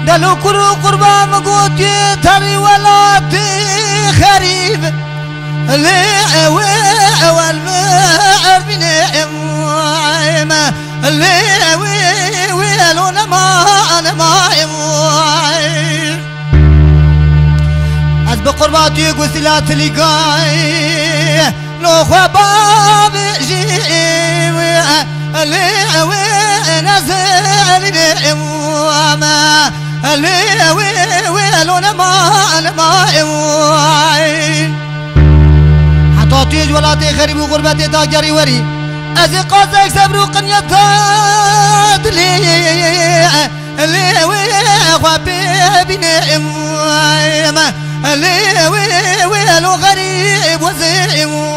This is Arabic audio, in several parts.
دلو كرو قربان مقوتي تري ولاتي خريب اللي والمعر بنعم اللي ويلون ما يموعي از بقرباتي قسلات لقاي لو خباب جيم اللي نزل بإمواما اللي ويلون ما يموعي حتى تيج ولا تخرب غربتي تاجري وري أزي قازك سبرو قنية تادلي اللي وخبي بنعم اللي ويلو غريب وزيم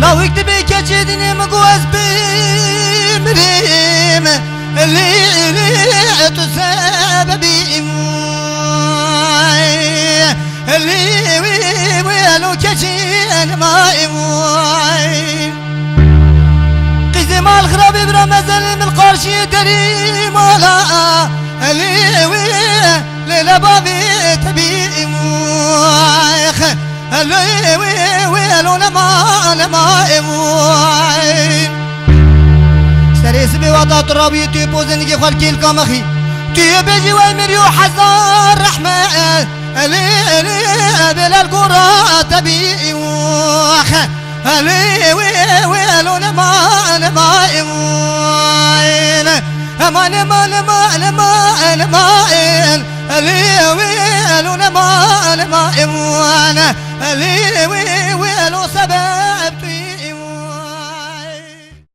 لو اكتبي كجدني مقوز بمريم اللي تسبب اللي ويلو كجين ما يموعي قزم الخراب برمزل من القرشي دري مولا اللي لبابي تبي يموعي اللي ويلو ما يموعي سريس بوضع ترابي تيبو زنجي خلقي الكامخي تيبجي ويمريو حزار رحمة اللي بلا القرى تبي يوخ اللي ويلو ما يموعي ما اللي ويلو ما يموعي اللي